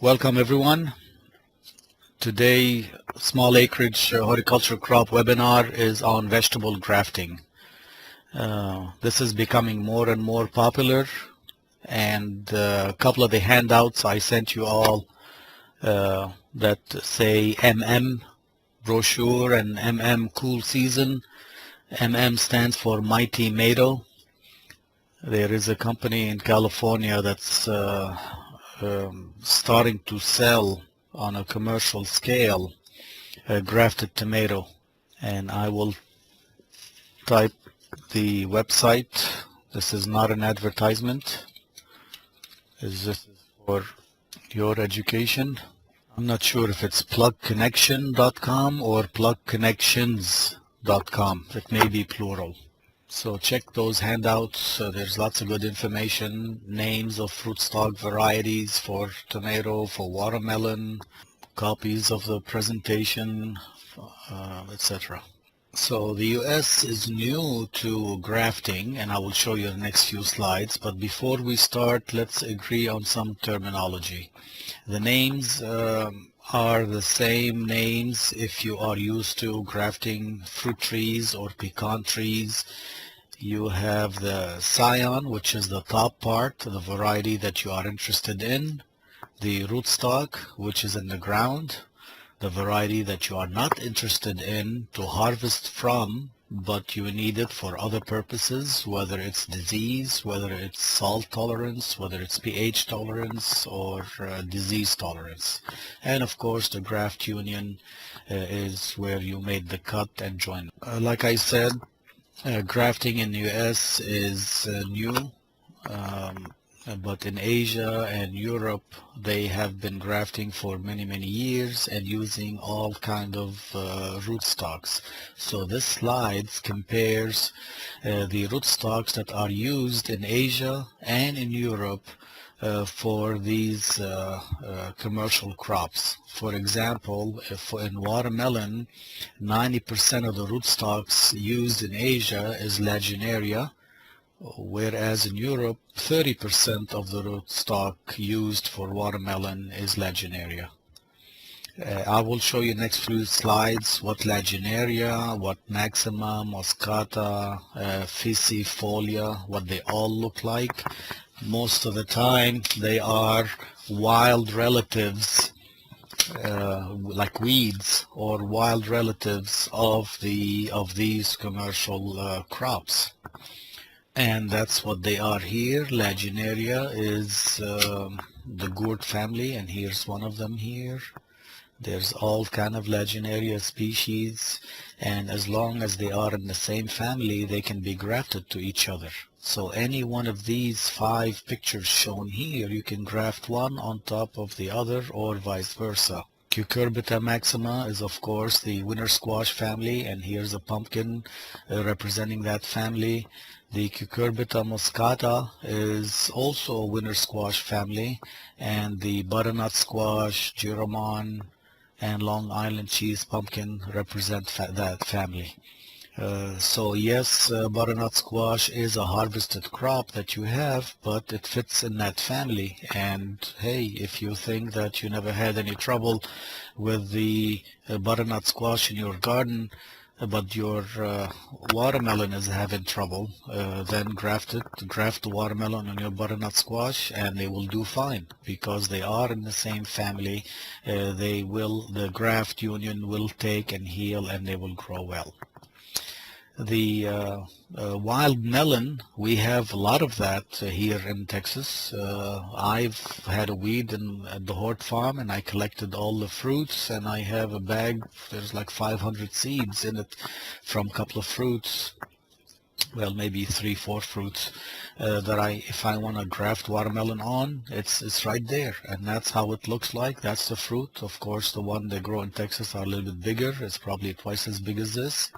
Welcome everyone. Today, small acreage horticulture crop webinar is on vegetable grafting. This is becoming more and more popular, and a couple of the handouts I sent you all that say MM brochure and MM cool season. MM stands for Mighty Tomato. There is a company in California that's starting to sell on a commercial scale a grafted tomato, and I will type the website. This is not an advertisement. This is for your education. I'm not sure if it's plugconnection.com or plugconnections.com. It may be plural. So check those handouts. There's lots of good information, names of rootstock varieties for tomato, for watermelon, copies of the presentation, etc. So the US is new to grafting, and I will show you the next few slides. But before we start, let's agree on some terminology. The names are the same names if you are used to grafting fruit trees or pecan trees. You have the Scion, which is the top part, the variety that you are interested in. The rootstock, which is in the ground, the variety that you are not interested in to harvest from, but you need it for other purposes, whether it's disease, whether it's salt tolerance, whether it's pH tolerance, or disease tolerance. And of course, the graft union is where you made the cut and join. Like I said, grafting in the US is new, but in Asia and Europe they have been grafting for many years and using all kind of rootstocks. So this slide compares the rootstocks that are used in Asia and in Europe for these commercial crops. For example, if in watermelon, 90% of the rootstocks used in Asia is Lagenaria, whereas in Europe 30% of the rootstock used for watermelon is Lagenaria. I will show you next few slides what Lagenaria, what Maxima, Moscata, Ficifolia, what they all look like. Most of the time they are wild relatives, like weeds, or wild relatives of these commercial crops. And that's what they are here. Lagenaria is the gourd family, and here's one of them here. There's all kind of Lagenaria species, and as long as they are in the same family, they can be grafted to each other. So any one of these 5 pictures shown here, you can graft one on top of the other or vice versa. Cucurbita maxima is of course the winter squash family, and here's a pumpkin representing that family. The Cucurbita moscata is also a winter squash family, and the butternut squash, giromon, and Long Island cheese pumpkin represent that family. So yes, butternut squash is a harvested crop that you have, but it fits in that family. And hey, if you think that you never had any trouble with the butternut squash in your garden, but your watermelon is having trouble, then graft the watermelon on your butternut squash, and they will do fine because they are in the same family. The graft union will take and heal, and they will grow well. The wild melon, we have a lot of that here in Texas. I've had a weed at the hort farm, and I collected all the fruits, and I have a bag. There's like 500 seeds in it from a couple of fruits, well, maybe 3-4 fruits that if I want to graft watermelon on, it's right there, and that's how it looks like. That's the fruit. Of course, the one they grow in Texas are a little bit bigger. It's probably twice as big as this.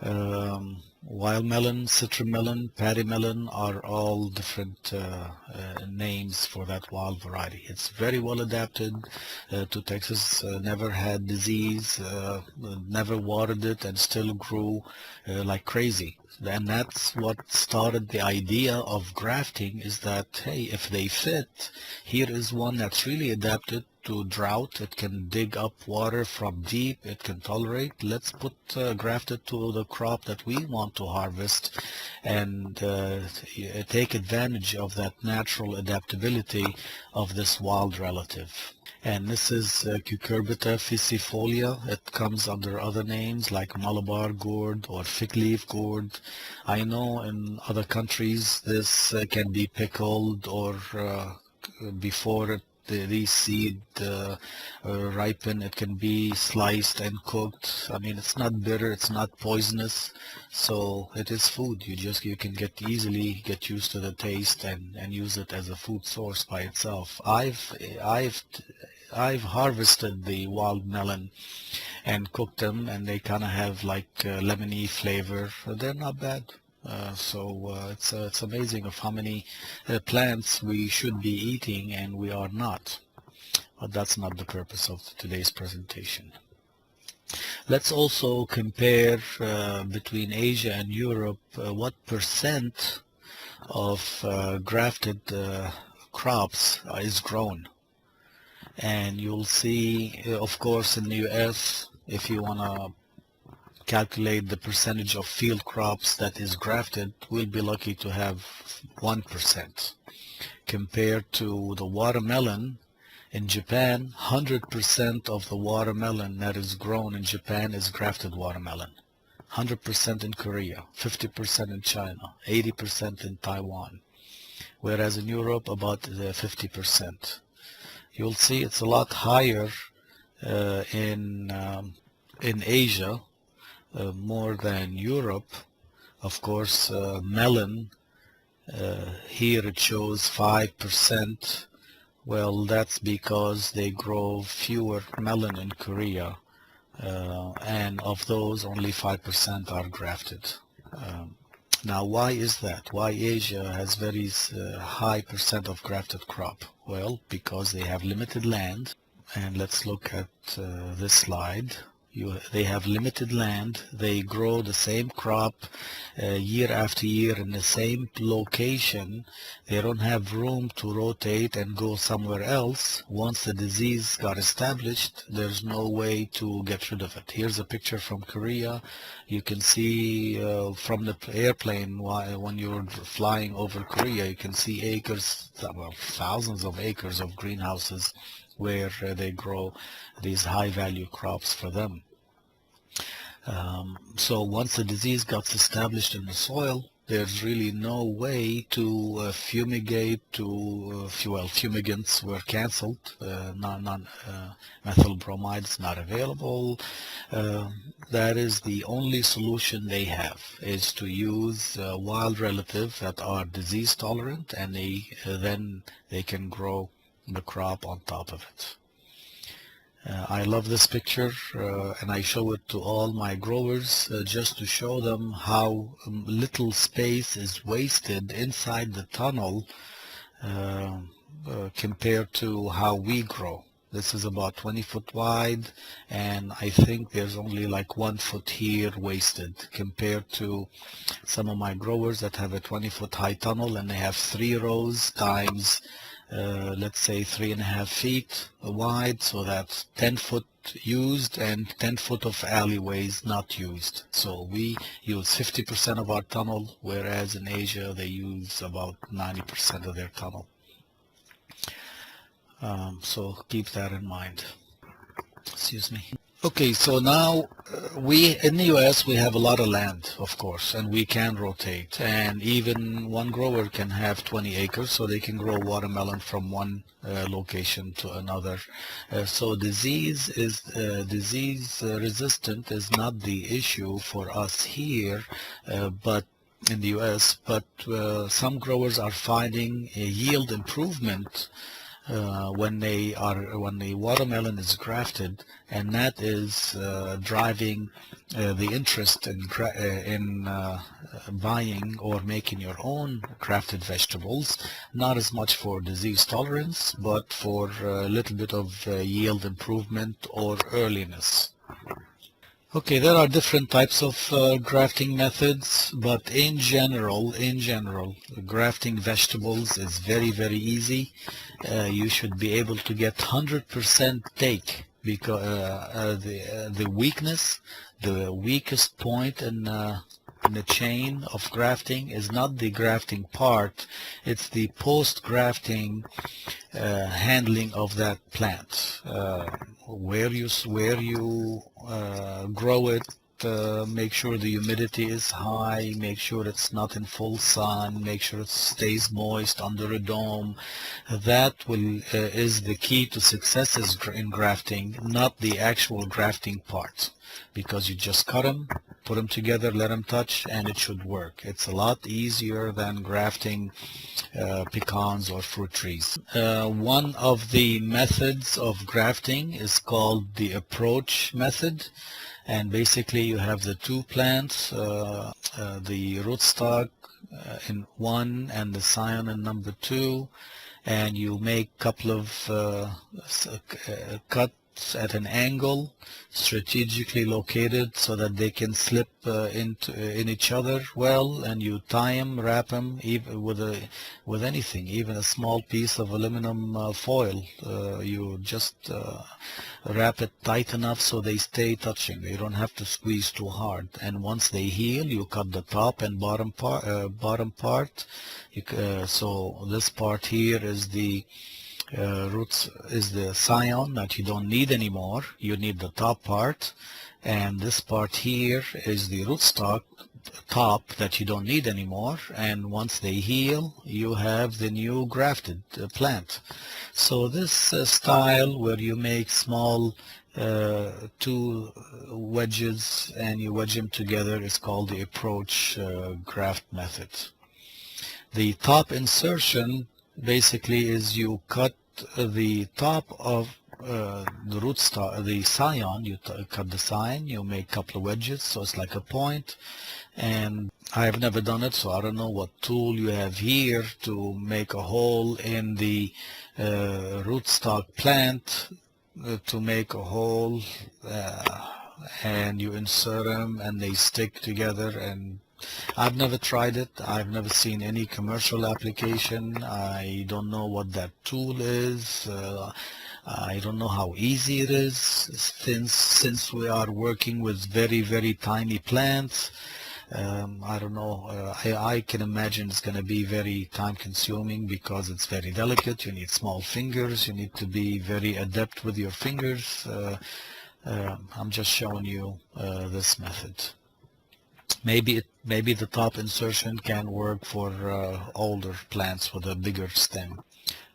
Wild melon, citron paddy melon are all different names for that wild variety. It's very well adapted to Texas, never had disease, never watered it, and still grew like crazy. And that's what started the idea of grafting, is that, hey, if they fit, here is one that's really adapted to drought. It can dig up water from deep. It can tolerate. Let's graft it to the crop that we want to harvest, and take advantage of that natural adaptability of this wild relative. And this is Cucurbita ficifolia. It comes under other names like Malabar gourd or fig leaf gourd. I know in other countries this can be pickled, or before these seed ripen, it can be sliced and cooked. I mean, it's not bitter, it's not poisonous, so it is food. You can easily get used to the taste and use it as a food source by itself. I've harvested the wild melon and cooked them, and they kind of have like lemony flavor. They're not bad. It's amazing of how many plants we should be eating and we are not. But that's not the purpose of today's presentation. Let's also compare between Asia and Europe what percent of grafted crops is grown. And you'll see, of course, in the US, if you want to calculate the percentage of field crops that is grafted, we'll be lucky to have 1%. Compared to the watermelon in Japan, 100% of the watermelon that is grown in Japan is grafted watermelon. 100% in Korea, 50% in China, 80% in Taiwan, whereas in Europe about 50%. You'll see it's a lot higher in Asia, more than Europe. Of course, melon, here it shows 5%. Well, that's because they grow fewer melon in Korea, and of those only 5% are grafted. Now, why is that? Why Asia has very high percent of grafted crop? Well, because they have limited land. And let's look at this slide. They have limited land. They grow the same crop year after year in the same location. They don't have room to rotate and go somewhere else. Once the disease got established, there's no way to get rid of it. Here's a picture from Korea. You can see from the airplane, when you're flying over Korea, you can see acres, well, thousands of acres of greenhouses where they grow these high value crops for them. So once the disease got established in the soil, there's really no way to fumigate. Fumigants were canceled. Methyl bromide is not available. That is the only solution they have, is to use wild relatives that are disease tolerant, and then they can grow the crop on top of it. I love this picture, and I show it to all my growers just to show them how little space is wasted inside the tunnel compared to how we grow. This is about 20 foot wide, and I think there's only like 1 foot here wasted compared to some of my growers that have a 20-foot high tunnel, and they have 3 rows times let's say 3.5 feet wide, so that's 10 foot used and 10 foot of alleyways not used. So we use 50% of our tunnel, whereas in Asia they use about 90% of their tunnel. So keep that in mind. Excuse me. Okay, so now in the US we have a lot of land, of course, and we can rotate, and even one grower can have 20 acres, so they can grow watermelon from one location to another. So disease resistant is not the issue for us here, but in the US, but some growers are finding a yield improvement when the watermelon is grafted, and that is driving the interest in buying or making your own grafted vegetables, not as much for disease tolerance, but for a little bit of yield improvement or earliness. Okay, there are different types of grafting methods, but in general, grafting vegetables is very, very easy. You should be able to get 100% take because the weakness, the weakest point in the chain of grafting is not the grafting part, it's the post-grafting handling of that plant, where you grow it. Make sure the humidity is high, make sure it's not in full sun, make sure it stays moist under a dome. That is the key to success in grafting, not the actual grafting part, because you just cut them, put them together, let them touch, and it should work. It's a lot easier than grafting pecans or fruit trees. One of the methods of grafting is called the approach method, and basically you have the two plants, the rootstock in one and the Scion in number two, and you make a couple of cuts at an angle, strategically located so that they can slip in each other well, and you tie them, wrap them even with anything, even a small piece of aluminum foil. You just wrap it tight enough so they stay touching. You don't have to squeeze too hard. And once they heal, you cut the top and bottom part. So this part here is the roots, is the Scion that you don't need anymore. You need the top part, and this part here is the rootstock top that you don't need anymore. And once they heal, you have the new grafted plant. So this style where you make small two wedges and you wedge them together is called the approach graft method. The top insertion basically is you cut the top of the rootstock, the Scion. You cut the Scion, you make a couple of wedges, so it's like a point. And I've never done it, so I don't know what tool you have here to make a hole in the rootstock plant, to make a hole, and you insert them and they stick together. And I've never tried it. I've never seen any commercial application. I don't know what that tool is. I don't know how easy it is, since we are working with very, very tiny plants. I don't know. I can imagine it's going to be very time consuming because it's very delicate. You need small fingers. You need to be very adept with your fingers. I'm just showing you this method. Maybe the top insertion can work for older plants with a bigger stem.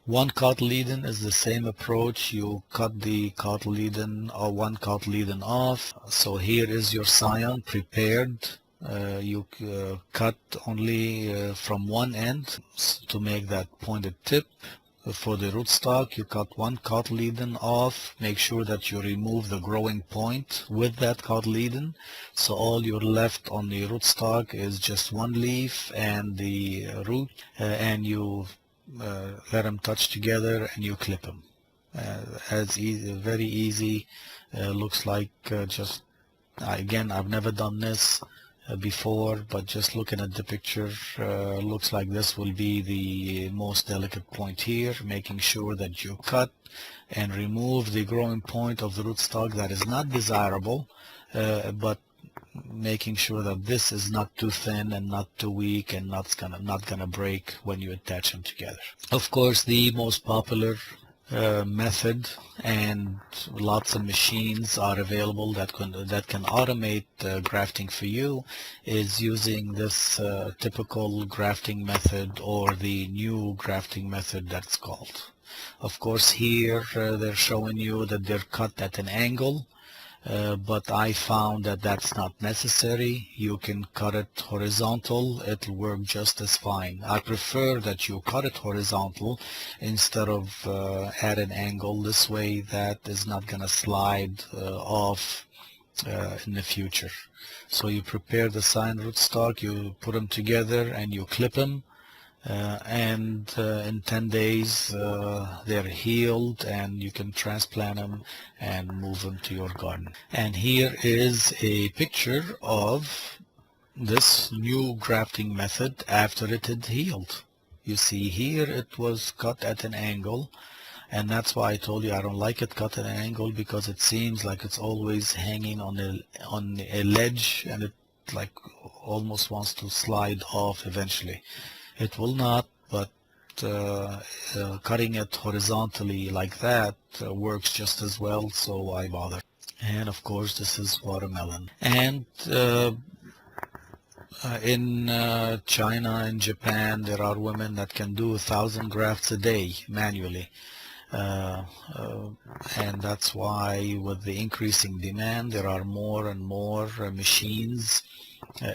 One cotyledon is the same approach. You cut the cotyledon or one cotyledon off. So here is your Scion prepared. You cut only from one end to make that pointed tip. For the rootstock, you cut one cotyledon off. Make sure that you remove the growing point with that cotyledon. So all you're left on the rootstock is just one leaf and the root, and you let them touch together and you clip them. As easy, very easy. Looks like just again, I've never done this before, but just looking at the picture, looks like this will be the most delicate point here, making sure that you cut and remove the growing point of the rootstock that is not desirable, but making sure that this is not too thin and not too weak and not gonna break when you attach them together. Of course, the most popular method, and lots of machines are available that can automate grafting for you, is using this typical grafting method, or the new grafting method that's called. Of course, here they're showing you that they're cut at an angle, but I found that that's not necessary. You can cut it horizontal, it'll work just as fine. I prefer that you cut it horizontal instead of at an angle. This way that is not going to slide off in the future. So you prepare the Scion rootstock, you put them together and you clip them. and in 10 days they're healed, and you can transplant them and move them to your garden. And here is a picture of this new grafting method after it had healed. You see here it was cut at an angle, and that's why I told you I don't like it cut at an angle, because it seems like it's always hanging on a ledge, and it like almost wants to slide off eventually. It will not, but cutting it horizontally like that works just as well, so why bother? And of course this is watermelon. And in China and Japan, there are women that can do 1,000 grafts a day manually. And that's why with the increasing demand, there are more and more machines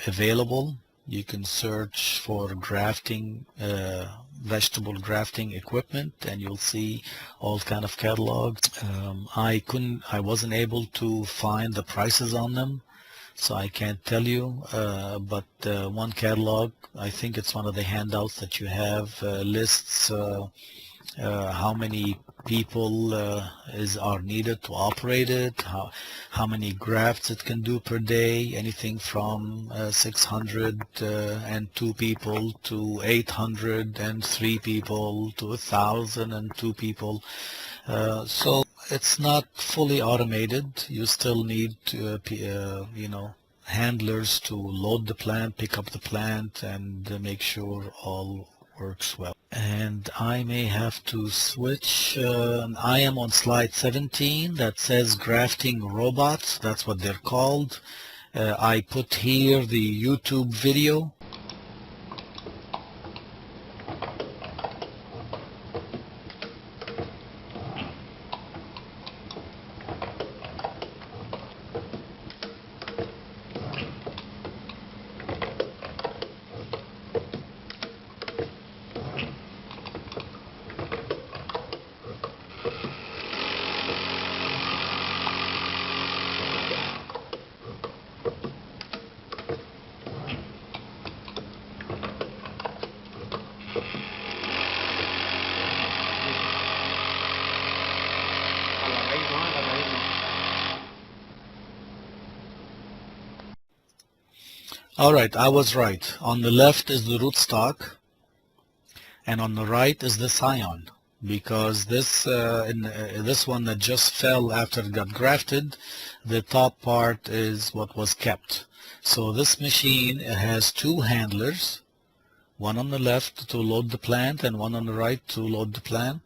available. You can search for grafting, vegetable grafting equipment, and you'll see all kind of catalogs. I wasn't able to find the prices on them, so I can't tell you, but one catalog, I think it's one of the handouts that you have, lists how many people are needed to operate it, how many grafts it can do per day, anything from 602 people to 803 people to 1,002 people. So it's not fully automated. You still need handlers to load the plant, pick up the plant, and make sure all works well. And I may have to switch. I am on slide 17 that says grafting robots. That's what they're called. I put here the YouTube video. All right, I was right. On the left is the rootstock, and on the right is the Scion, because this this one that just fell after it got grafted, the top part is what was kept. So this machine has two handlers, one on the left to load the plant and one on the right to load the plant.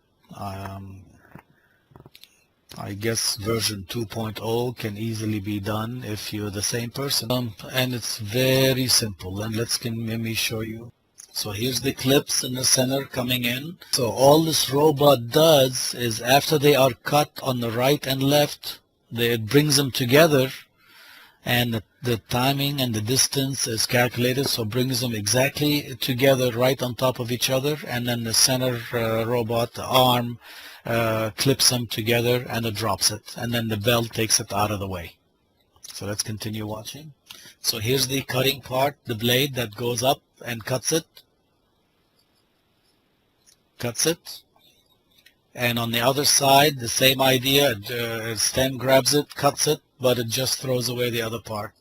I guess version 2.0 can easily be done if you're the same person. And it's very simple. And let me show you. So here's the clips in the center coming in. So all this robot does is after they are cut on the right and left, it brings them together, and the timing and the distance is calculated, so brings them exactly together right on top of each other, and then the center robot, the arm, clips them together and it drops it, and then the belt takes it out of the way. So let's continue watching. So here's the cutting part, the blade that goes up and cuts it, and on the other side the same idea, stem grabs it, cuts it, but it just throws away the other part.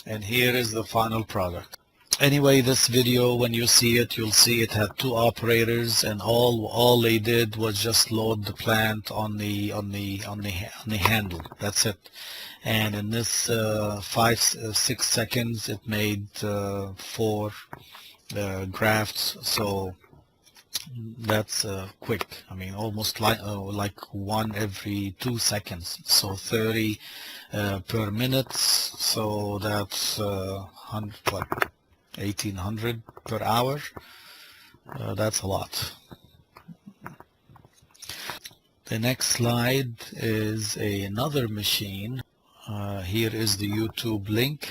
And here is the final product. Anyway, this video, when you see it, you'll see it had two operators, and all they did was just load the plant on the handle. That's it. And in this 5-6 seconds, it made 4 grafts. So that's quick. I mean, almost like one every 2 seconds. So 30 per minute. So that's 1,800 per hour. That's a lot. The next slide is another machine. Here is the YouTube link.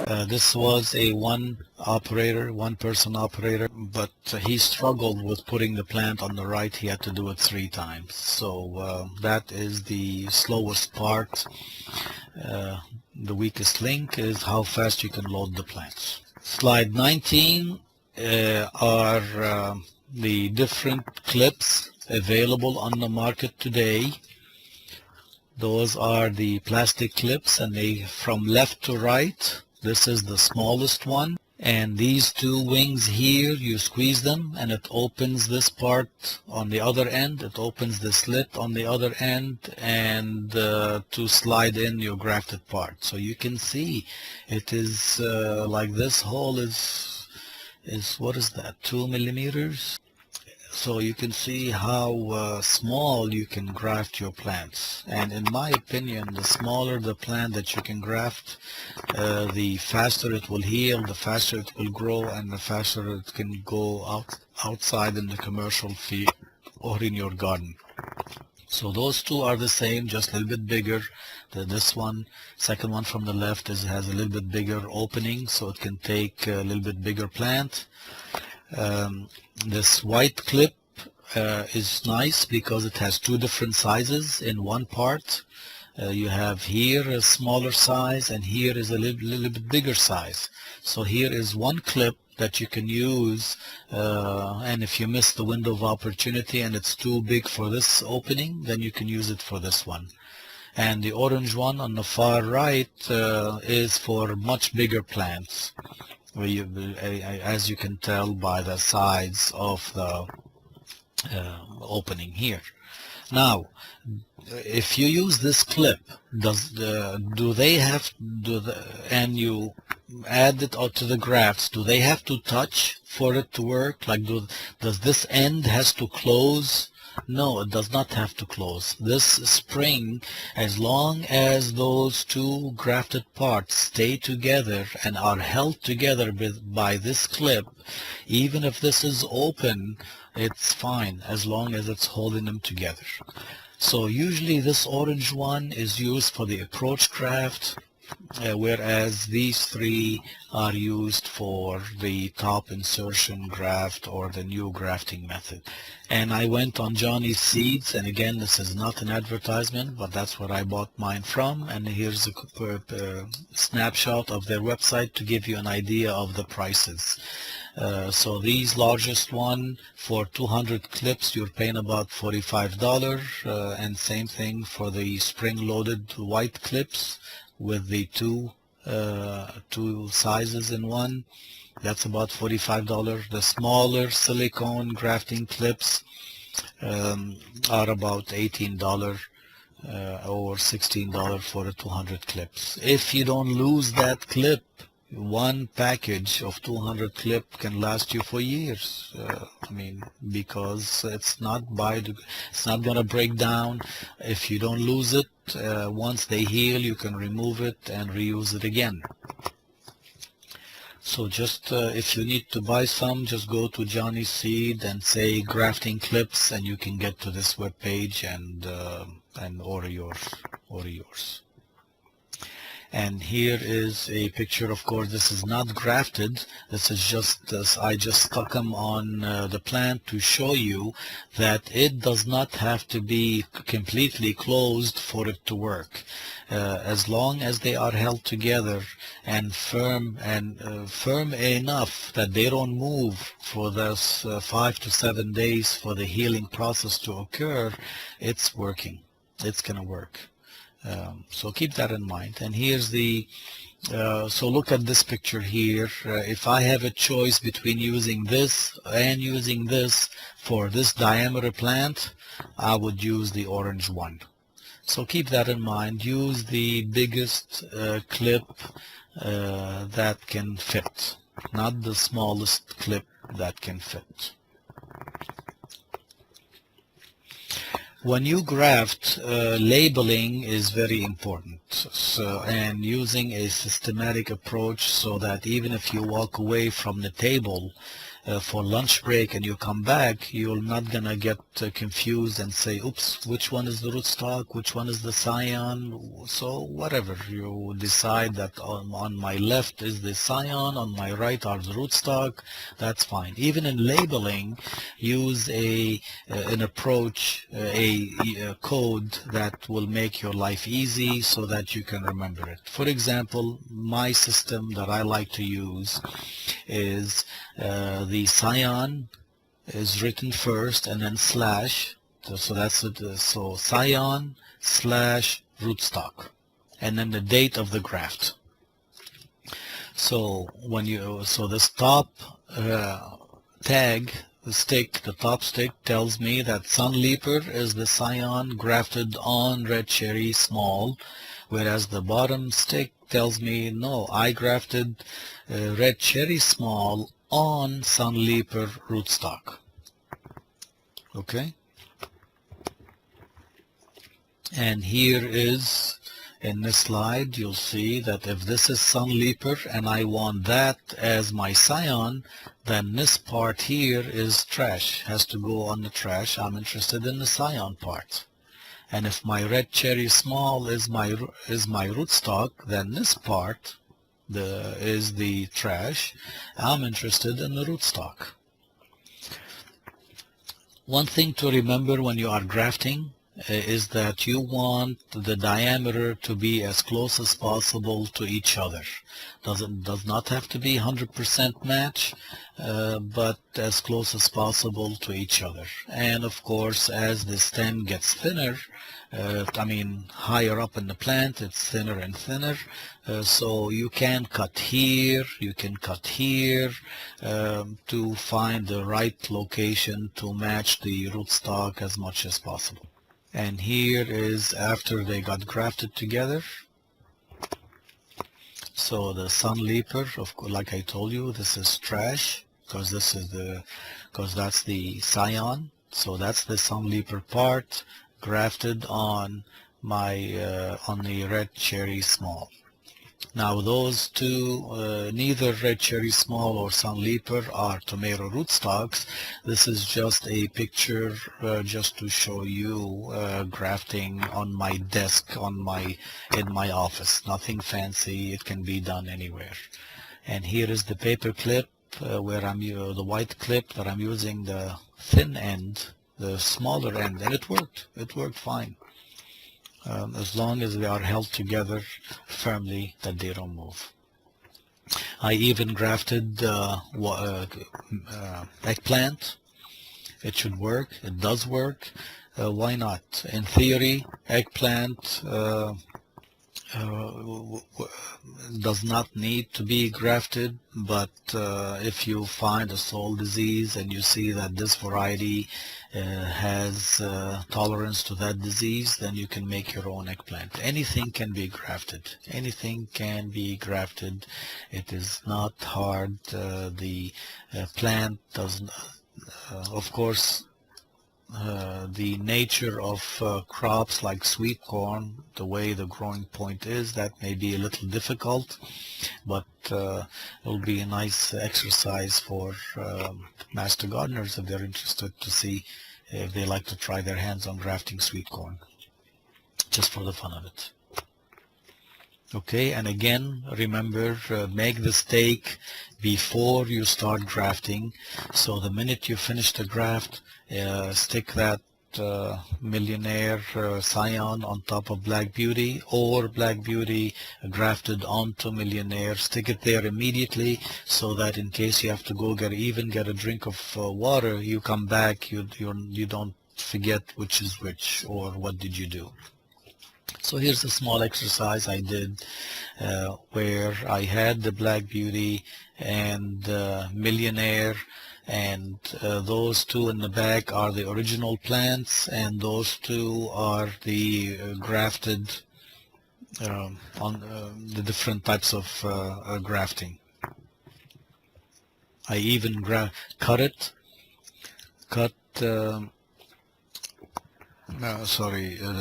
This was a one person operator, but he struggled with putting the plant on the right. He had to do it 3 times. So that is the slowest part. The weakest link is how fast you can load the plants. Slide 19 are the different clips available on the market today. Those are the plastic clips, and they from left to right. This is the smallest one, and these 2 wings here, you squeeze them and it opens this part on the other end. It opens the slit on the other end, and to slide in your grafted part. So you can see it is like this hole is what is that, 2 millimeters? So you can see how small you can graft your plants. And in my opinion, the smaller the plant that you can graft, the faster it will heal, the faster it will grow, and the faster it can go outside in the commercial field or in your garden. So those 2 are the same, just a little bit bigger. This one, second one from the left, has a little bit bigger opening, so it can take a little bit bigger plant. This white clip is nice because it has 2 different sizes in one part. You have here a smaller size, and here is a little bit bigger size. So here is one clip that you can use, and if you miss the window of opportunity and it's too big for this opening, then you can use it for this one. And the orange one on the far right is for much bigger plants, as you can tell by the size of the opening here. Now, if you use this clip, and you add it out to the grafts, do they have to touch for it to work? Like, does this end has to close? No, it does not have to close. This spring, as long as those 2 grafted parts stay together and are held together by this clip, even if this is open, it's fine as long as it's holding them together. So usually this orange one is used for the approach graft, whereas these 3 are used for the top insertion graft or the new grafting method. And I went on Johnny's Seeds, and again, this is not an advertisement, but that's where I bought mine from. And here's a snapshot of their website to give you an idea of the prices. So these largest one, for 200 clips, you're paying about $45, and same thing for the spring-loaded white clips with the two sizes in one. That's about $45. The smaller silicone grafting clips are about $18 or $16 for the 200 clips. If you don't lose that clip, one package of 200 clip can last you for years. Because it's not gonna break down. If you don't lose it, once they heal, you can remove it and reuse it again. So just if you need to buy some, just go to Johnny's Seed and say grafting clips, and you can get to this web page and order yours. And here is a picture. Of course, this is not grafted. This is just I just stuck them on the plant to show you that it does not have to be completely closed for it to work. As long as they are held together and firm enough that they don't move for those 5 to 7 days for the healing process to occur, it's working. It's gonna work. So keep that in mind. And here's the so look at this picture here. If I have a choice between using this and using this for this diameter plant, I would use the orange one. So keep that in mind. Use the biggest clip that can fit, not the smallest clip that can fit. When you graft, labeling is very important. And using a systematic approach so that even if you walk away from the table for lunch break and you come back, you're not gonna get confused and say, oops, which one is the rootstock, which one is the Scion. So whatever, you decide that on my left is the Scion, on my right are the rootstock, that's fine. Even in labeling, use an approach, a code that will make your life easy so that you can remember it. For example, my system that I like to use is the Scion is written first and then slash, so that's it. So Scion slash rootstock, and then the date of the graft. So when this top tag, the top stick tells me that Sun Leaper is the Scion grafted on red cherry small, whereas the bottom stick tells me, no, I grafted red cherry small on Sun Leaper rootstock. Okay? And here is, in this slide, you'll see that if this is Sun Leaper and I want that as my Scion, then this part here is trash, has to go on the trash. I'm interested in the Scion part. And if my red cherry small is my rootstock, then this part is the trash. I'm interested in the rootstock. One thing to remember when you are grafting is that you want the diameter to be as close as possible to each other. Does not have to be 100% match, but as close as possible to each other. And of course, as the stem gets thinner, higher up in the plant, it's thinner and thinner. So you can cut here, you can cut here to find the right location to match the rootstock as much as possible. And here is after they got grafted together. So the Sun Leaper, like I told you, this is trash because that's the Scion. So that's the Sun Leaper part grafted on the red cherry small. Now those two, neither red cherry small or Sun Leaper are tomato rootstocks. This is just a picture just to show you grafting on my desk in my office. Nothing fancy. It can be done anywhere. And here is the paper clip where the white clip that I'm using the thin end, the smaller end, and it worked. It worked fine. As long as they are held together firmly that they don't move. I even grafted eggplant. It should work. It does work. Why not? In theory, eggplant does not need to be grafted, but if you find a soil disease and you see that this variety has tolerance to that disease, then you can make your own eggplant. Anything can be grafted. Anything can be grafted. It is not hard. The plant doesn't, of course, the nature of crops like sweet corn, the way the growing point is, that may be a little difficult, but it will be a nice exercise for master gardeners if they're interested to see if they like to try their hands on grafting sweet corn, just for the fun of it. Okay, and again, remember, make the stake before you start grafting. So the minute you finish the graft, stick that Millionaire Scion on top of Black Beauty, or Black Beauty grafted onto Millionaire. Stick it there immediately so that in case you have to go get a drink of water, you come back, you don't forget which is which or what did you do. So here's a small exercise I did where I had the Black Beauty and Millionaire, and those two in the back are the original plants, and those two are the grafted on the different types of grafting. I even cut the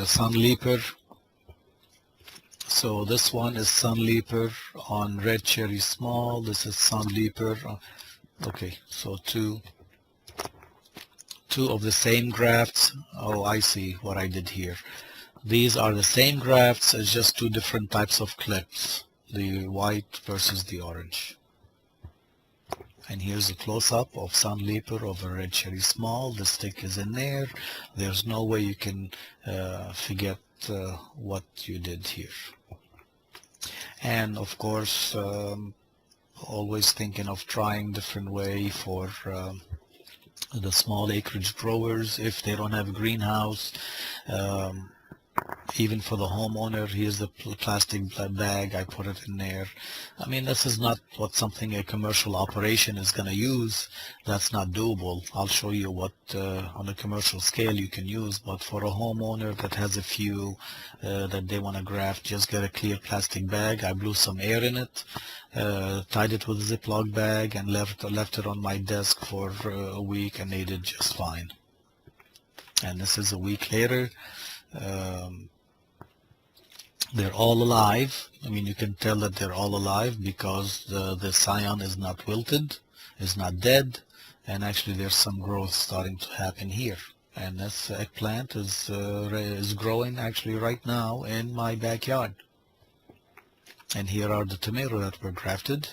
Sun Leaper. So this one is Sun Leaper on red cherry small. This is Sun Leaper Okay, so two of the same grafts. Oh, I see what I did here. These are the same grafts as just two different types of clips, the white versus the orange. And here's a close-up of Sun Leaper of a red cherry small. The stick is in there. There's no way you can forget what you did here. And of course, always thinking of trying different way for the small acreage growers if they don't have a greenhouse. Even for the homeowner, here's the plastic bag, I put it in there. I mean, this is not what something a commercial operation is going to use. That's not doable. I'll show you what on a commercial scale you can use, but for a homeowner that has a few that they want to graft, just get a clear plastic bag. I blew some air in it, tied it with a Ziploc bag, and left it on my desk for a week, and they did just fine. And this is a week later. They're all alive. I mean, you can tell that they're all alive because the Scion is not wilted, is not dead, and actually there's some growth starting to happen here. And this eggplant is growing actually right now in my backyard. And here are the tomato that were grafted,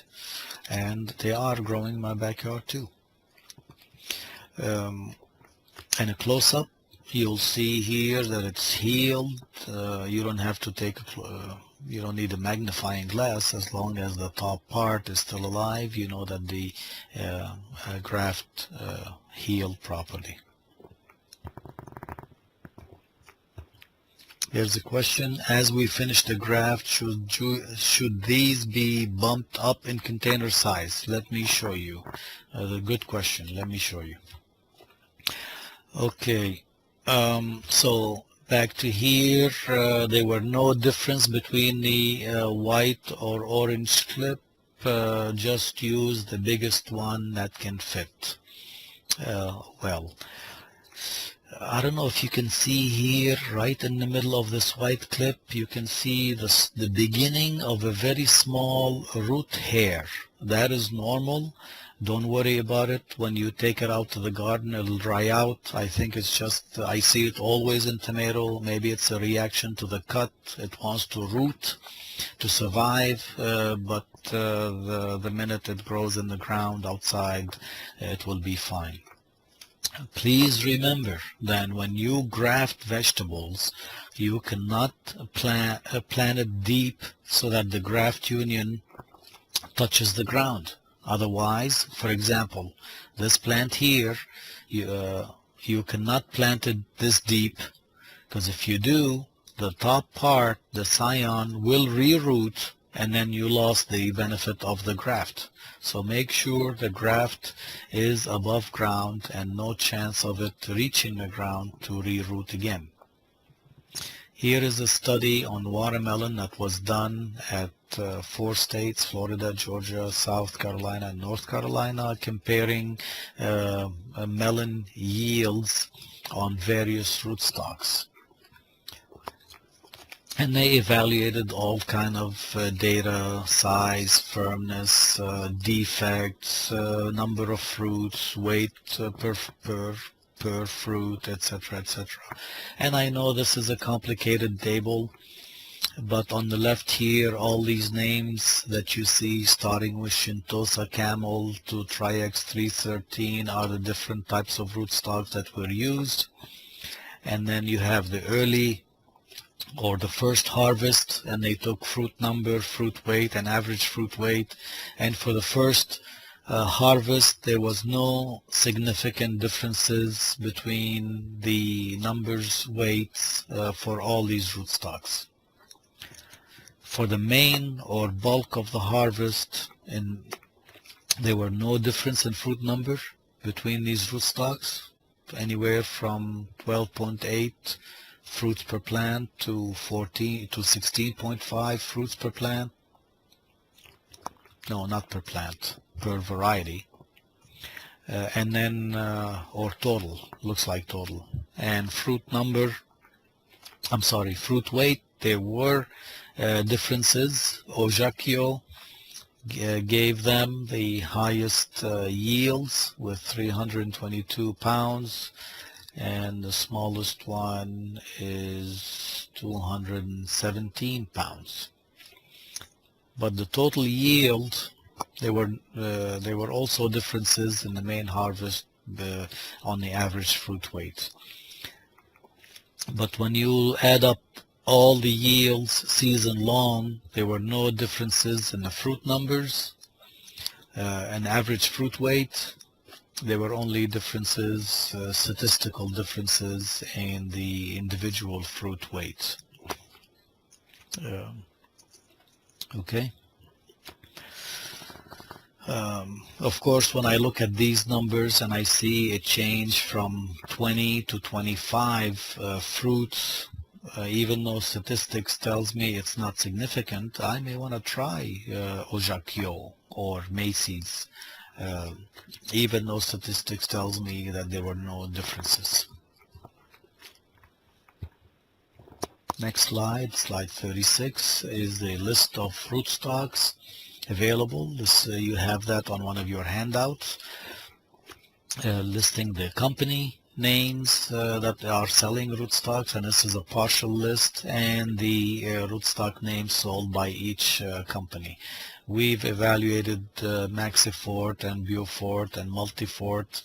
and they are growing in my backyard too. And a close-up. You'll see here that it's healed. You don't have to take you don't need a magnifying glass. As long as the top part is still alive, you know that the graft healed properly. Here's a question: as we finish the graft, should these be bumped up in container size? Let me show you. The good question. Let me show you. Okay. So back to here, there were no difference between the white or orange clip. Just use the biggest one that can fit. Well, I don't know if you can see here, right in the middle of this white clip, you can see the beginning of a very small root hair. That is normal. Don't worry about it. When you take it out to the garden, it'll dry out. I think it's just, I see it always in tomato. Maybe it's a reaction to the cut. It wants to root to survive, but the minute it grows in the ground outside, it will be fine. Please remember that when you graft vegetables, you cannot plant it deep so that the graft union touches the ground. Otherwise, for example, this plant here, you cannot plant it this deep, because if you do, the top part, the Scion, will reroot, and then you lost the benefit of the graft. So make sure the graft is above ground and no chance of it reaching the ground to reroot again. Here is a study on watermelon that was done at 4 states, Florida, Georgia, South Carolina, and North Carolina, comparing melon yields on various rootstocks. And they evaluated all kind of data, size, firmness, defects, number of fruits, weight per fruit, etc., etc. And I know this is a complicated table, but on the left here, all these names that you see, starting with Shintosa Camel to Tri-X 313, are the different types of rootstocks that were used. And then you have the early or the first harvest, and they took fruit number, fruit weight, and average fruit weight. And for the first harvest, there was no significant differences between the numbers, weights for all these rootstocks. For the main or bulk of the harvest, there were no difference in fruit number between these rootstocks, anywhere from 12.8 fruits per plant to 16.5 fruits per plant. No, not per plant, per variety. And then, or total, looks like total. And fruit weight, there were differences. Ojaccio gave them the highest yields with 322 pounds, and the smallest one is 217 pounds. But the total yield, there were also differences in the main harvest on the average fruit weight. But when you add up all the yields season long, there were no differences in the fruit numbers and average fruit weight. There were only differences, statistical differences in the individual fruit weight. Okay. Of course, when I look at these numbers and I see a change from 20 to 25 fruits, even though statistics tells me it's not significant, I may want to try Ojakyo or Macy's, even though statistics tells me that there were no differences. Next slide, slide 36, is the list of rootstocks available. This you have that on one of your handouts, listing the company names that are selling rootstocks, and this is a partial list, and the rootstock names sold by each company. We've evaluated Maxifort and Biofort and Multifort,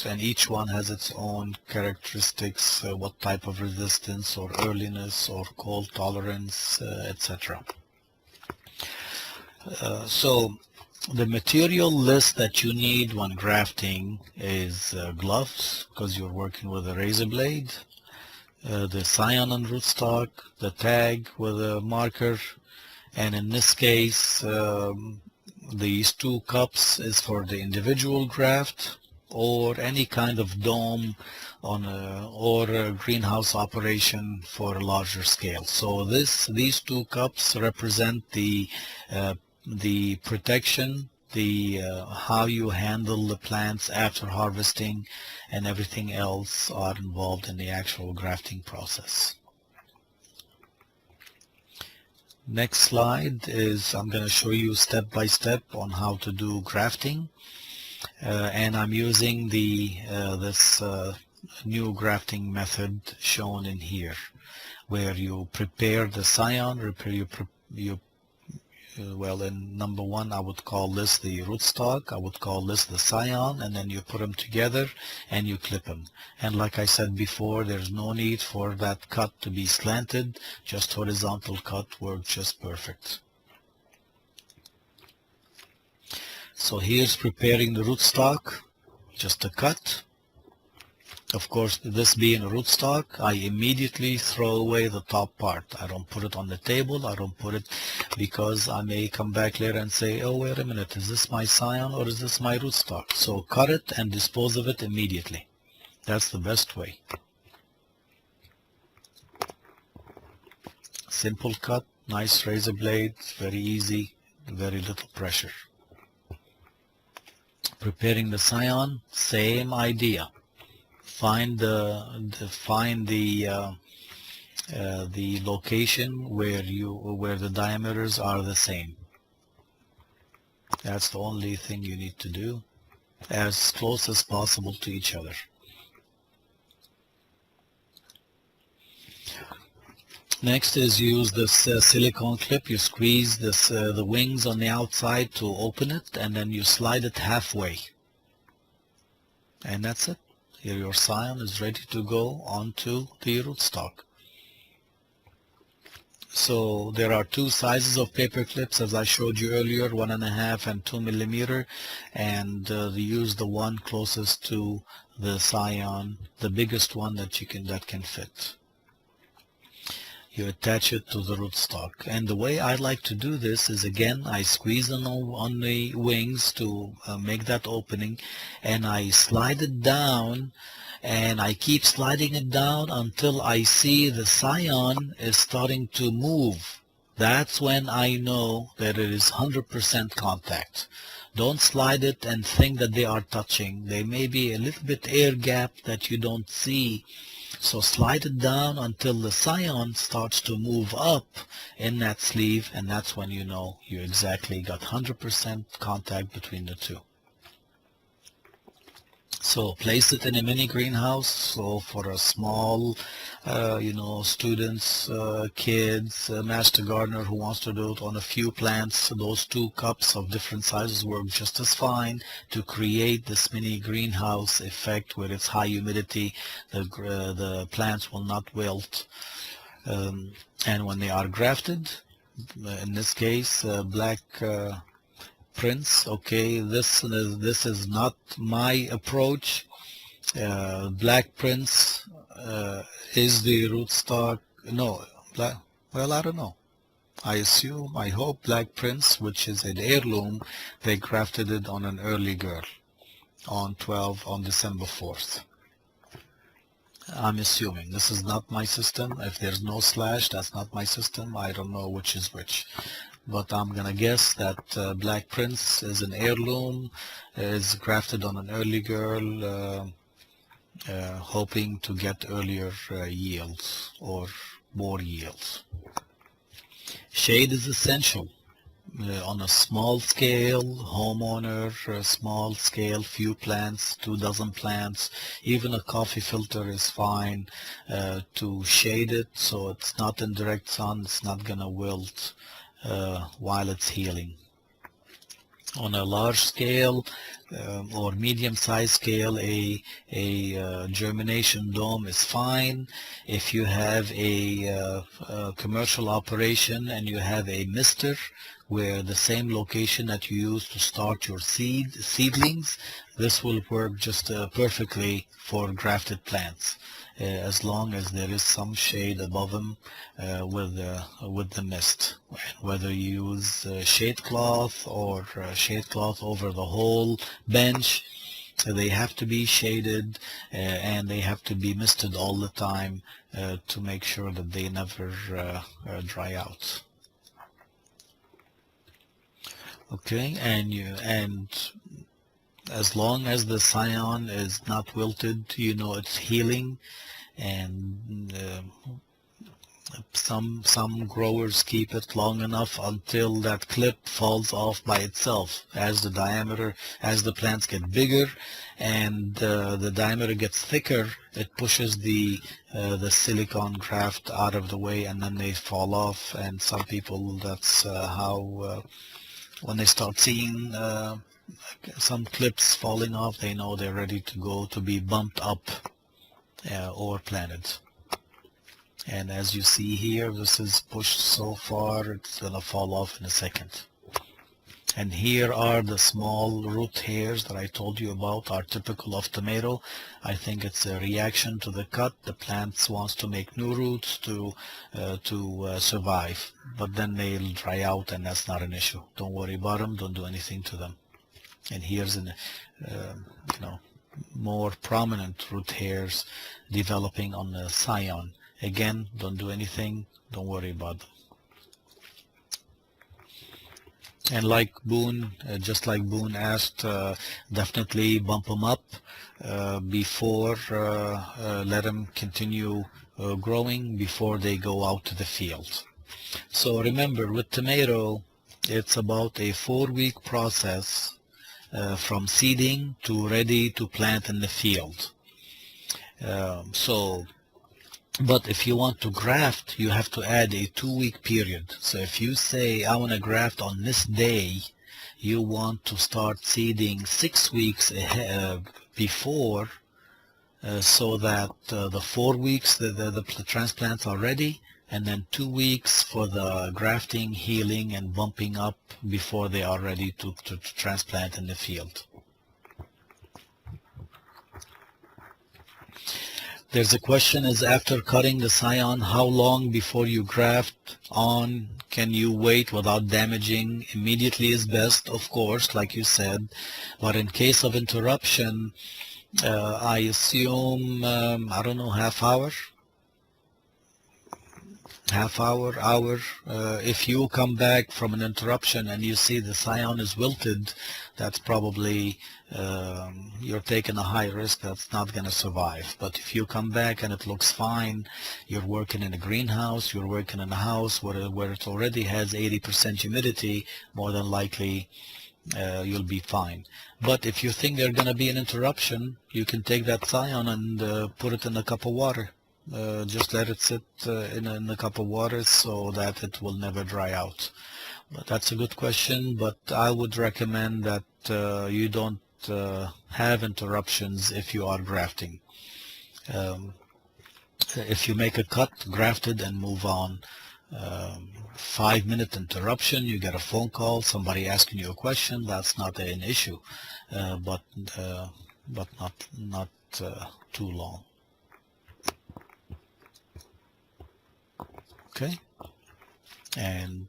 and each one has its own characteristics, what type of resistance or earliness or cold tolerance, etc. So the material list that you need when grafting is gloves, because you're working with a razor blade, the Scion and rootstock, the tag with a marker, and in this case these 2 cups is for the individual graft or any kind of dome or a greenhouse operation for a larger scale. So these 2 cups represent the protection, how you handle the plants after harvesting, and everything else are involved in the actual grafting process. Next slide is I'm going to show you step by step on how to do grafting, and I'm using this new grafting method shown in here, where you prepare the Scion. Well, in number 1 I would call this the rootstock, I would call this the Scion, and then you put them together and you clip them. And like I said before, there's no need for that cut to be slanted, just horizontal cut works just perfect. So here's preparing the rootstock, just a cut. Of course, this being a rootstock, I immediately throw away the top part. I don't put it on the table. I don't put it because I may come back later and say, oh, wait a minute, is this my Scion or is this my rootstock? So cut it and dispose of it immediately. That's the best way. Simple cut, nice razor blade, very easy, very little pressure. Preparing the Scion, same idea. Find the location where the diameters are the same. That's the only thing you need to do, as close as possible to each other. Next is use this silicone clip. You squeeze the wings on the outside to open it, and then you slide it halfway, and that's it. Here your Scion is ready to go onto the rootstock. So there are 2 sizes of paper clips, as I showed you earlier, 1.5 and 2 millimeter, and use the one closest to the Scion, the biggest one that can fit. You attach it to the rootstock, and the way I like to do this is, again, I squeeze on the wings to make that opening, and I slide it down, and I keep sliding it down until I see the Scion is starting to move. That's when I know that it is 100% contact. Don't slide it and think that they are touching. There may be a little bit air gap that you don't see. So slide it down until the Scion starts to move up in that sleeve, and that's when you know you exactly got 100% contact between the two. So place it in a mini greenhouse. So for a small, students, kids, master gardener who wants to do it on a few plants, those 2 cups of different sizes work just as fine to create this mini greenhouse effect where it's high humidity. The plants will not wilt. And when they are grafted, in this case, black Prince. Okay, this is not my approach. Black Prince is the rootstock. No, black. Well, I don't know. I hope Black Prince, which is an heirloom, they grafted it on an early girl on December 4th. I'm assuming this is not my system. If there's no slash, that's not my system. I don't know which is which. But I'm gonna guess that Black Prince is an heirloom, is grafted on an early girl, hoping to get earlier yields or more yields. Shade is essential. On a small scale, homeowner, small scale, few plants, 2 dozen plants, even a coffee filter is fine to shade it so it's not in direct sun, it's not gonna wilt while it's healing. On a large scale or medium-sized scale, a germination dome is fine. If you have a commercial operation and you have a mister where the same location that you use to start your seedlings, this will work just perfectly for grafted plants. As long as there is some shade above them with the mist. Whether you use shade cloth or shade cloth over the whole bench, they have to be shaded and they have to be misted all the time to make sure that they never dry out. Okay, and as long as the Scion is not wilted, you know it's healing. And some growers keep it long enough until that clip falls off by itself. As the plants get bigger and the diameter gets thicker, it pushes the silicone graft out of the way, and then they fall off. And some people, that's how when they start seeing some clips falling off, they know they're ready to go to be bumped up or planted. And as you see here, this is pushed so far, it's gonna fall off in a second. And here are the small root hairs that I told you about, are typical of tomato. I think it's a reaction to the cut. The plant wants to make new roots to survive, but then they'll dry out, and that's not an issue. Don't worry about them. Don't do anything to them. And here's an more prominent root hairs developing on the Scion. Again, don't do anything, don't worry about them. And like Boone, just like Boone asked, definitely bump them up before, let them continue growing before they go out to the field. So remember, with tomato, it's about a 4-week process from seeding to ready to plant in the field. But if you want to graft, you have to add a 2-week period. So if you say, I want to graft on this day, you want to start seeding 6 weeks before, so that the 4 weeks the transplants are ready, and then 2 weeks for the grafting, healing, and bumping up before they are ready to transplant in the field. There's a question, is after cutting the Scion, how long before you graft on? Can you wait without damaging? Immediately is best, of course, like you said. But in case of interruption, I assume, I don't know, half hour? half hour, hour. If you come back from an interruption and you see the Scion is wilted, that's probably you're taking a high risk that's not going to survive. But if you come back and it looks fine, you're working in a greenhouse, you're working in a house where it already has 80% humidity, more than likely you'll be fine. But if you think there's going to be an interruption, you can take that Scion and put it in a cup of water. Just let it sit in a cup of water so that it will never dry out. But that's a good question, but I would recommend that you don't have interruptions if you are grafting. Um, if you make a cut, graft it and move on. 5-minute interruption, you get a phone call, somebody asking you a question, that's not an issue, but not too long. Okay, and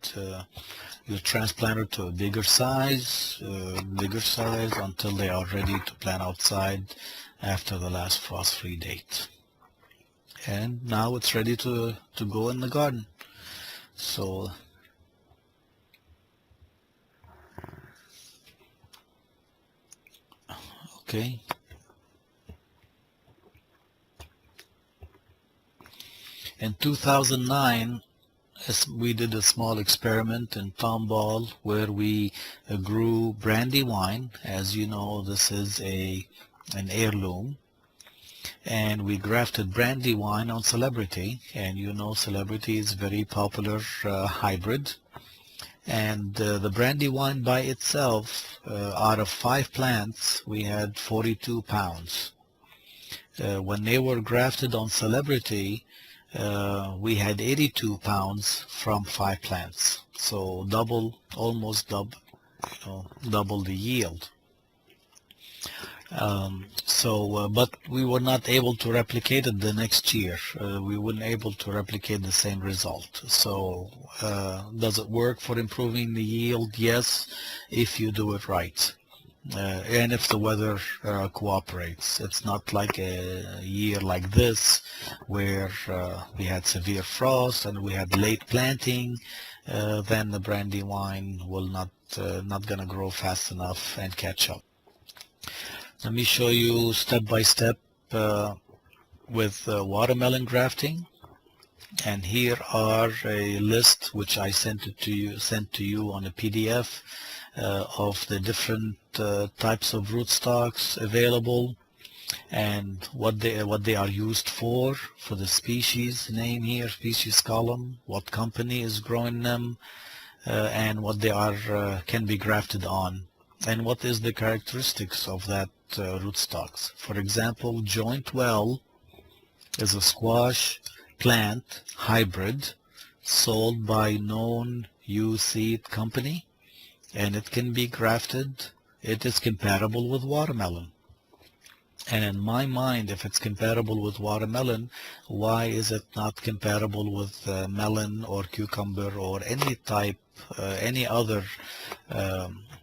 you transplant it to a bigger size until they are ready to plant outside after the last frost-free date. And now it's ready to go in the garden. So okay. In 2009, we did a small experiment in Tomball where we grew brandy wine. As you know, this is an heirloom. And we grafted brandy wine on Celebrity, and you know Celebrity is very popular hybrid. And the brandy wine by itself, out of 5 plants, we had 42 pounds. When they were grafted on Celebrity, we had 82 pounds from 5 plants. So almost double the yield. But we were not able to replicate it the next year. We weren't able to replicate the same result. So does it work for improving the yield? Yes, if you do it right. And if the weather cooperates. It's not like a year like this where we had severe frost and we had late planting. Then the brandy wine will not gonna grow fast enough and catch up. Let me show you step by step with watermelon grafting. And here are a list which I sent to you on a PDF of the different types of rootstocks available and what they are used for the species name here, species column, what company is growing them, and what they are can be grafted on, and what is the characteristics of that rootstocks. For example, joint well is a squash plant hybrid sold by known seed company, and it can be grafted. It is compatible with watermelon. And in my mind, if it's compatible with watermelon, why is it not compatible with melon or cucumber or any other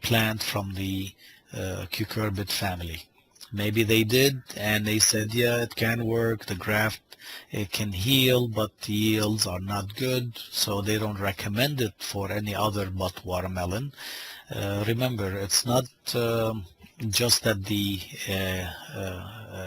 plant from the cucurbit family? Maybe they did, and they said, yeah, it can work, the graft, it can heal, but the yields are not good, so they don't recommend it for any other but watermelon. Remember, it's not just that the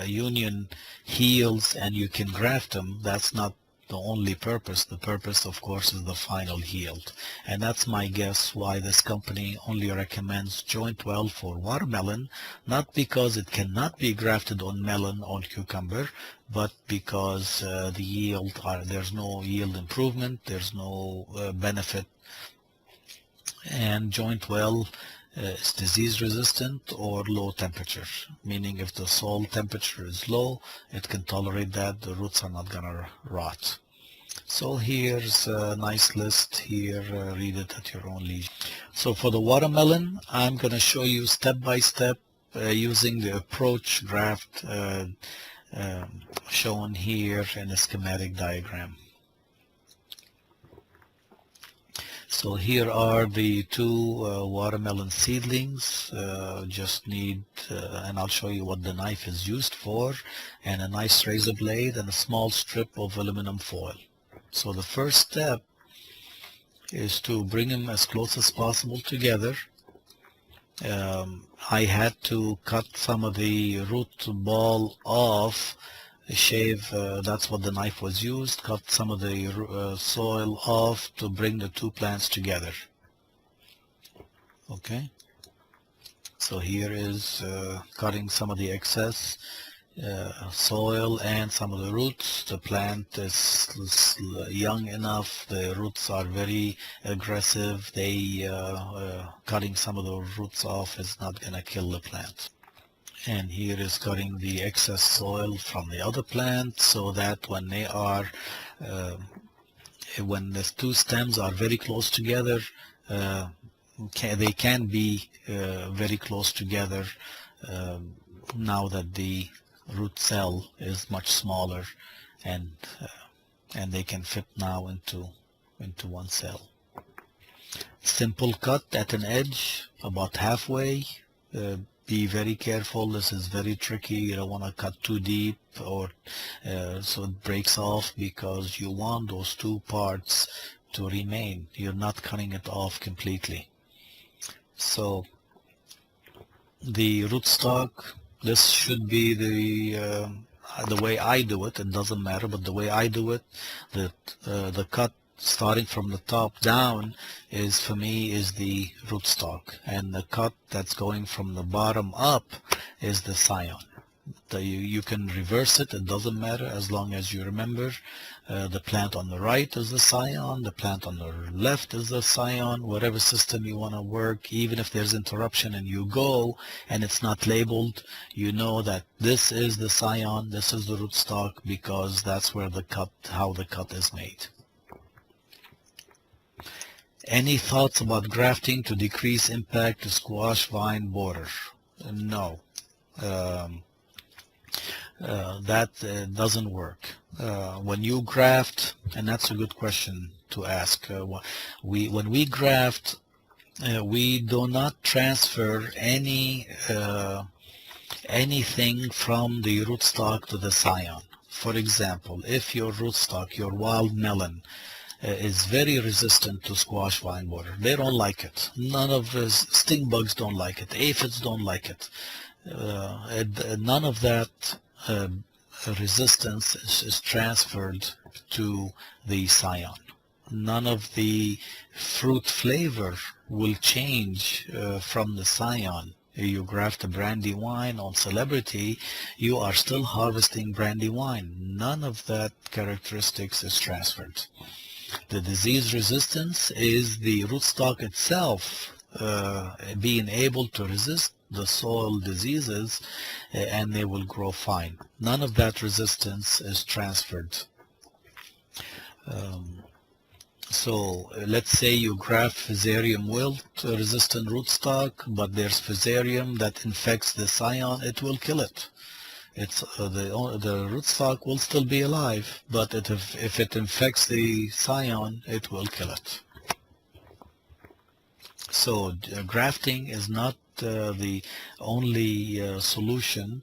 union heals and you can graft them. That's not the only purpose. The purpose, of course, is the final yield. And that's my guess why this company only recommends joint well for watermelon, not because it cannot be grafted on melon or cucumber, but because there's no yield improvement, there's no benefit. And joint well is disease resistant or low temperature, meaning if the soil temperature is low, it can tolerate that, the roots are not gonna rot. So here's a nice list here, read it at your own leisure. So for the watermelon, I'm gonna show you step by step using the approach graft shown here in a schematic diagram. So here are the 2 watermelon seedlings. Just need, and I'll show you what the knife is used for, and a nice razor blade and a small strip of aluminum foil. So the first step is to bring them as close as possible together. I had to cut some of the root ball off, shave, that's what the knife was used, cut some of the soil off to bring the two plants together. Okay, so here is cutting some of the excess soil and some of the roots. The plant is young enough, the roots are very aggressive. Cutting some of the roots off is not going to kill the plant. And here is cutting the excess soil from the other plant, so that when they are when the two stems are very close together, they can be very close together now that the root cell is much smaller, and they can fit now into one cell. Simple cut at an edge about halfway. Be very careful, this is very tricky. You don't want to cut too deep or so it breaks off, because you want those two parts to remain. You're not cutting it off completely. So the rootstock, this should be the way I do it. It doesn't matter, but the way I do it, the cut starting from the top down is, for me, is the rootstock, and the cut that's going from the bottom up is the Scion. You can reverse it, it doesn't matter, as long as you remember the plant on the right is the Scion, the plant on the left is the Scion, whatever system you want to work. Even if there's interruption and you go and it's not labeled, you know that this is the Scion, this is the rootstock, because that's where how the cut is made. Any thoughts about grafting to decrease impact to squash vine border? No. That doesn't work. When you graft, and that's a good question to ask, when we graft, we do not transfer anything from the rootstock to the Scion. For example, if your rootstock, your wild melon, is very resistant to squash vine border, they don't like it. None of the sting bugs don't like it. Aphids don't like it. None of that resistance is transferred to the Scion. None of the fruit flavor will change from the Scion. You graft a brandy wine on Celebrity, you are still harvesting brandy wine. None of that characteristics is transferred. The disease resistance is the rootstock itself being able to resist the soil diseases, and they will grow fine. None of that resistance is transferred. So let's say you graft Fusarium wilt resistant rootstock, but there's Fusarium that infects the Scion, it will kill it. The rootstock will still be alive, but if it infects the Scion, it will kill it. So grafting is not the only solution.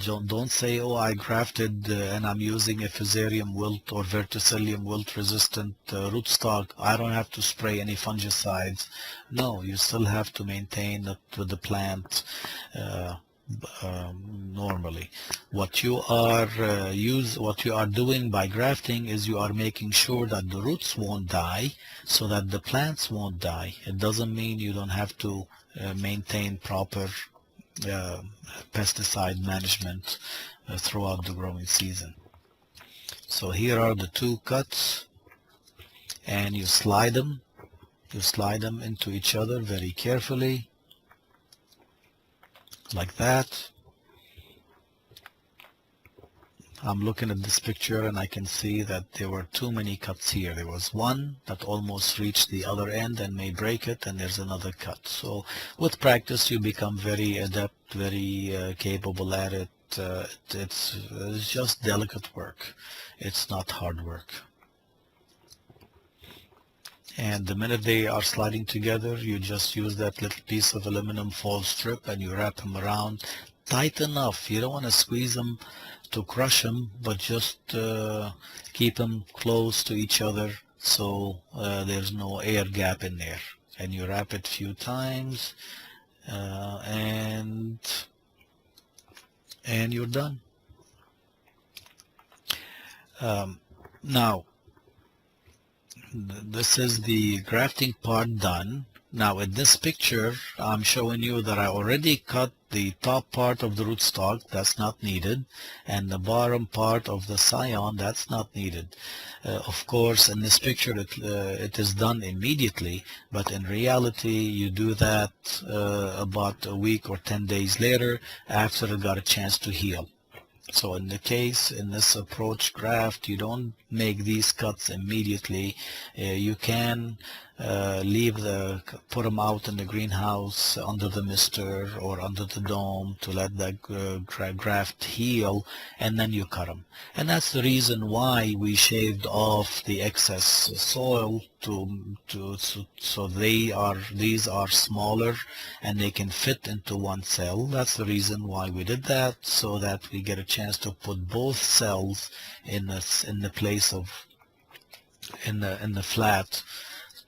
Don't say, oh, I grafted and I'm using a Fusarium wilt or Verticillium wilt resistant rootstock, I don't have to spray any fungicides. No, you still have to maintain the plant normally. What you are doing by grafting is you are making sure that the roots won't die, so that the plants won't die. It doesn't mean you don't have to maintain proper pesticide management throughout the growing season. So here are the two cuts, and you slide them into each other very carefully, like that. I'm looking at this picture and I can see that there were too many cuts here. There was one that almost reached the other end and may break it, and there's another cut. So with practice you become very adept, very capable at it. It's just delicate work. It's not hard work. And the minute they are sliding together, you just use that little piece of aluminum foil strip and you wrap them around tight enough. You don't want to squeeze them to crush them, but just keep them close to each other so there's no air gap in there. And you wrap it a few times, and you're done. Now, this is the grafting part done. Now in this picture, I'm showing you that I already cut the top part of the rootstock, that's not needed, and the bottom part of the Scion, that's not needed. Of course, in this picture, it is done immediately, but in reality, you do that about a week or 10 days later after it got a chance to heal. So in this approach graft, you don't make these cuts immediately. You can put them out in the greenhouse under the mister or under the dome to let that graft heal, and then you cut them. And that's the reason why we shaved off the excess soil so these are smaller and they can fit into one cell. That's the reason why we did that, so that we get a chance to put both cells in the place of in the flat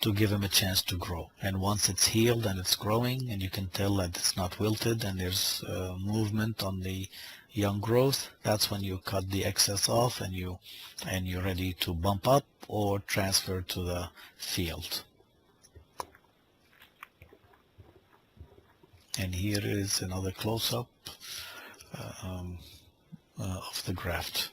to give them a chance to grow. And once it's healed and it's growing, and you can tell that it's not wilted and there's movement on the young growth, that's when you cut the excess off and you're ready to bump up or transfer to the field. And here is another close-up of the graft.